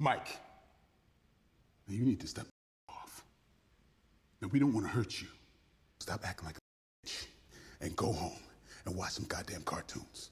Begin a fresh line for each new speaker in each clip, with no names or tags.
Mike, now you need to step off. Now, we don't want to hurt you. Stop acting like a bitch and go home and watch some goddamn cartoons.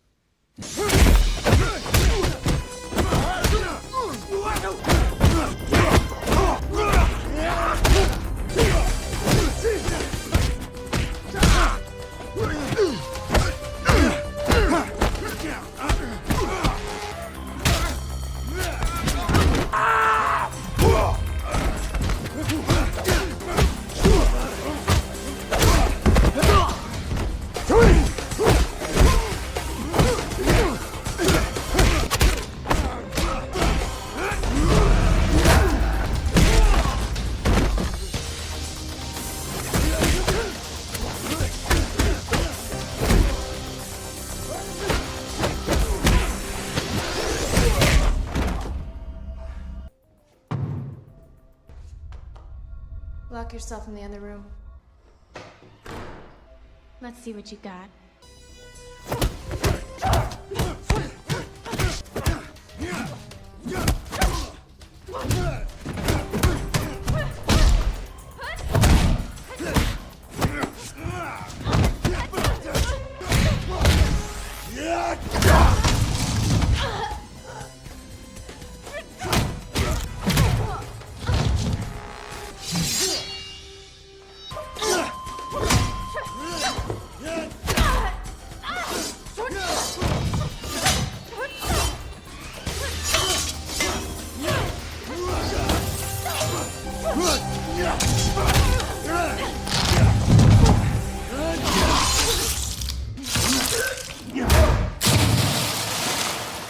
Lock yourself in the other room. Let's see what you got.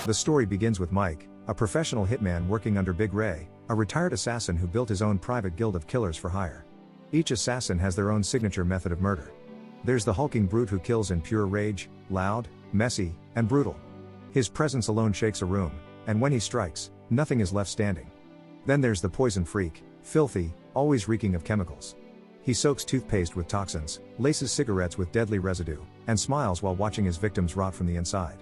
The story begins with Mike, a professional hitman working under Big Ray, a retired assassin who built his own private guild of killers for hire. Each assassin has their own signature method of murder. There's the hulking brute who kills in pure rage, loud, messy, and brutal. His presence alone shakes a room, and when he strikes, nothing is left standing. Then there's the poison freak, filthy, always reeking of chemicals. He soaks toothpaste with toxins, laces cigarettes with deadly residue, and smiles while watching his victims rot from the inside.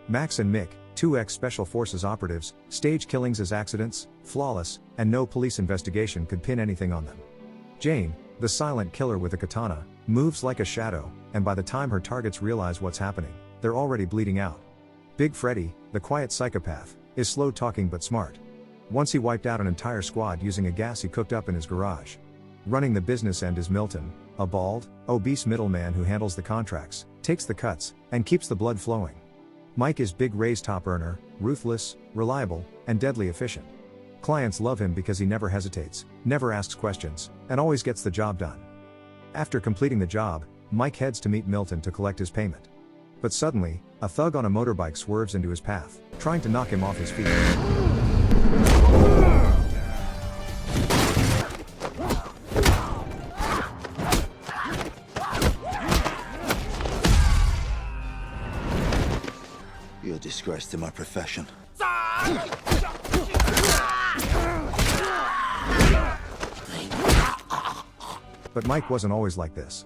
Max and Mick, two ex-Special Forces operatives, stage killings as accidents, flawless, and no police investigation could pin anything on them. Jane, the silent killer with a katana, moves like a shadow, and by the time her targets realize what's happening, they're already bleeding out. Big Freddy, the quiet psychopath, is slow-talking but smart. Once he wiped out an entire squad using a gas he cooked up in his garage. Running the business end is Milton, a bald, obese middleman who handles the contracts, takes the cuts, and keeps the blood flowing. Mike is Big Ray's top earner, ruthless, reliable, and deadly efficient. Clients love him because he never hesitates, never asks questions, and always gets the job done. After completing the job, Mike heads to meet Milton to collect his payment. But suddenly, a thug on a motorbike swerves into his path, trying to knock him off his feet.
You're a disgrace to my profession.
But Mike wasn't always like this.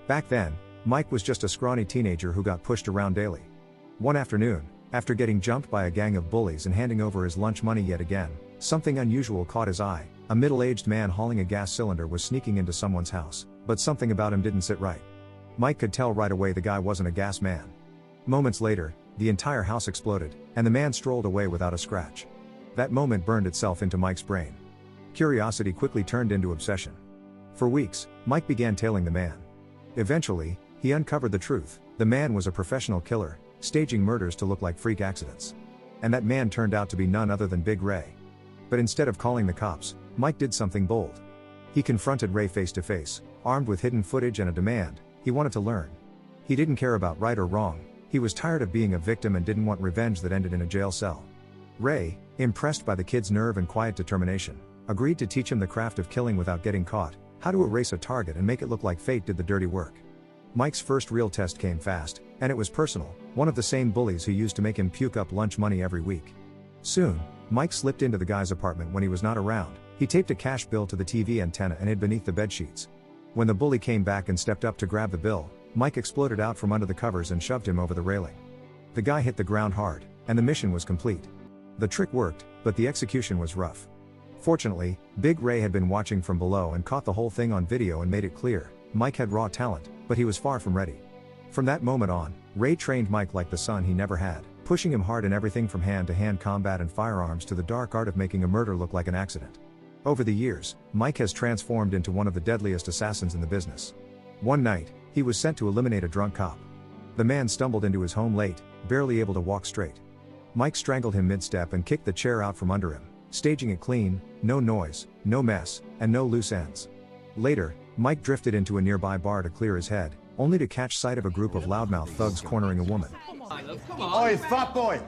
Back then, Mike was just a scrawny teenager who got pushed around daily. One afternoon, after getting jumped by a gang of bullies and handing over his lunch money yet again, something unusual caught his eye. A middle-aged man hauling a gas cylinder was sneaking into someone's house, but something about him didn't sit right. Mike could tell right away the guy wasn't a gas man. Moments later, the entire house exploded, and the man strolled away without a scratch. That moment burned itself into Mike's brain. Curiosity quickly turned into obsession. For weeks, Mike began tailing the man. Eventually, he uncovered the truth. The man was a professional killer, staging murders to look like freak accidents. And that man turned out to be none other than Big Ray. But instead of calling the cops, Mike did something bold. He confronted Ray face to face, armed with hidden footage and a demand. He wanted to learn. He didn't care about right or wrong. He was tired of being a victim and didn't want revenge that ended in a jail cell. Ray, impressed by the kid's nerve and quiet determination, agreed to teach him the craft of killing without getting caught, how to erase a target and make it look like fate did the dirty work. Mike's first real test came fast, and it was personal, one of the same bullies who used to make him puke up lunch money every week. Soon, Mike slipped into the guy's apartment when he was not around. He taped a cash bill to the TV antenna and hid beneath the bedsheets. When the bully came back and stepped up to grab the bill, Mike exploded out from under the covers and shoved him over the railing. The guy hit the ground hard, and the mission was complete. The trick worked, but the execution was rough. Fortunately, Big Ray had been watching from below and caught the whole thing on video and made it clear, Mike had raw talent, but he was far from ready. From that moment on, Ray trained Mike like the son he never had, pushing him hard in everything from hand-to-hand combat and firearms to the dark art of making a murder look like an accident. Over the years, Mike has transformed into one of the deadliest assassins in the business. One night, he was sent to eliminate a drunk cop. The man stumbled into his home late, barely able to walk straight. Mike strangled him mid-step and kicked the chair out from under him, staging it clean, no noise, no mess, and no loose ends. Later, Mike drifted into a nearby bar to clear his head, only to catch sight of a group of loudmouth thugs cornering a woman.
Oi, fat boy!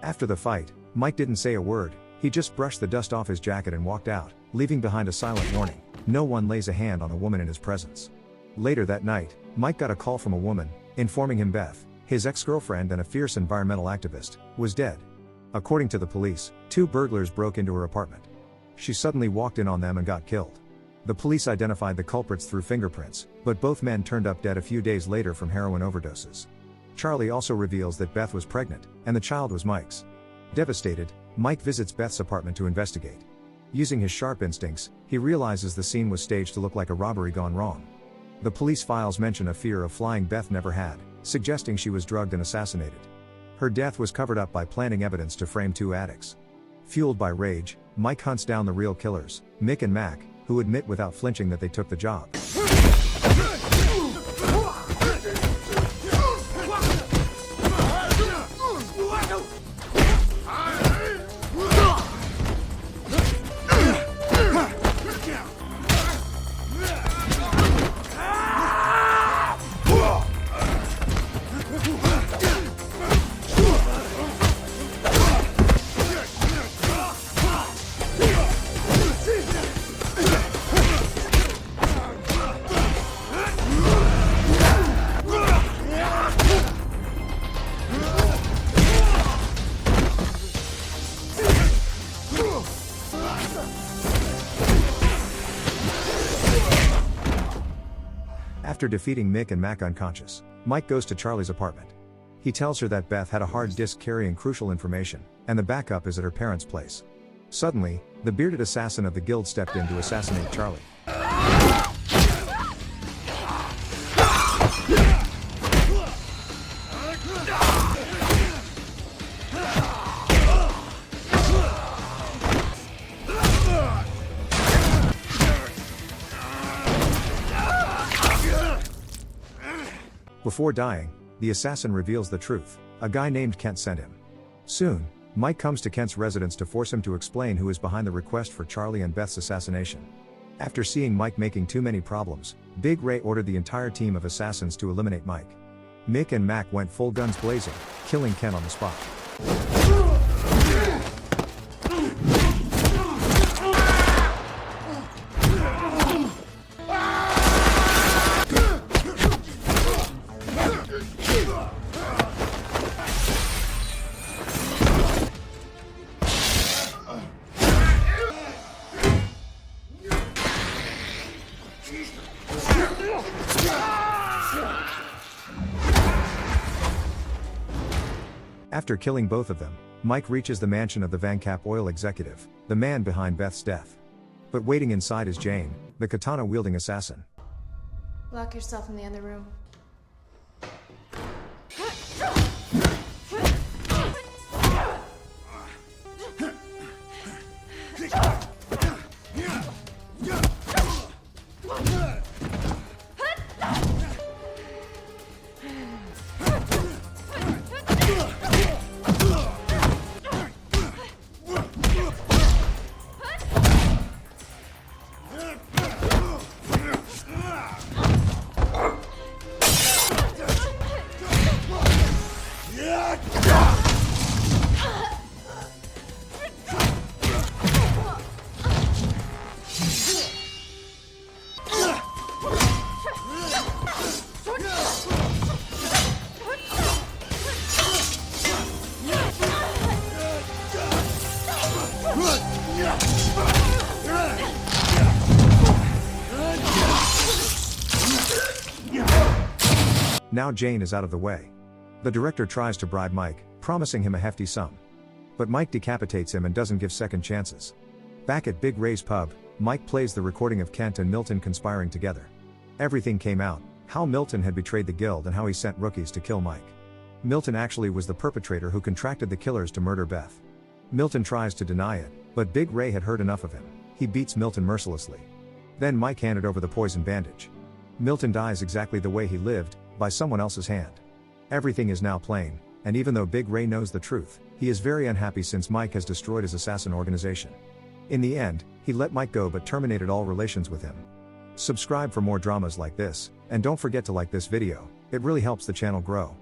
After the fight, Mike didn't say a word, he just brushed the dust off his jacket and walked out, leaving behind a silent warning: no one lays a hand on a woman in his presence. Later that night, Mike got a call from a woman, informing him Beth, his ex-girlfriend and a fierce environmental activist, was dead. According to the police, 2 burglars broke into her apartment. She suddenly walked in on them and got killed. The police identified the culprits through fingerprints, but both men turned up dead a few days later from heroin overdoses. Charlie also reveals that Beth was pregnant, and the child was Mike's. Devastated, Mike visits Beth's apartment to investigate. Using his sharp instincts, he realizes the scene was staged to look like a robbery gone wrong. The police files mention a fear of flying Beth never had, suggesting she was drugged and assassinated. Her death was covered up by planting evidence to frame 2 addicts. Fueled by rage, Mike hunts down the real killers, Mick and Mac, who admit without flinching that they took the job. After defeating Mick and Mac unconscious, Mike goes to Charlie's apartment. He tells her that Beth had a hard disk carrying crucial information, and the backup is at her parents' place. Suddenly, the bearded assassin of the guild stepped in to assassinate Charlie. Before dying, the assassin reveals the truth: a guy named Kent sent him. Soon, Mike comes to Kent's residence to force him to explain who is behind the request for Charlie and Beth's assassination. After seeing Mike making too many problems, Big Ray ordered the entire team of assassins to eliminate Mike. Mick and Mac went full guns blazing, killing Kent on the spot. After killing both of them, Mike reaches the mansion of the Van Cap oil executive, the man behind Beth's death. But waiting inside is Jane, the katana-wielding assassin.
Lock yourself in the other room.
Now Jane is out of the way. The director tries to bribe Mike, promising him a hefty sum. But Mike decapitates him and doesn't give second chances. Back at Big Ray's pub, Mike plays the recording of Kent and Milton conspiring together. Everything came out, how Milton had betrayed the guild and how he sent rookies to kill Mike. Milton actually was the perpetrator who contracted the killers to murder Beth. Milton tries to deny it, but Big Ray had heard enough of him. He beats Milton mercilessly. Then Mike handed over the poison bandage. Milton dies exactly the way he lived, by someone else's hand. Everything is now plain, and even though Big Ray knows the truth, he is very unhappy since Mike has destroyed his assassin organization. In the end, he let Mike go but terminated all relations with him. Subscribe for more dramas like this, and don't forget to like this video, it really helps the channel grow.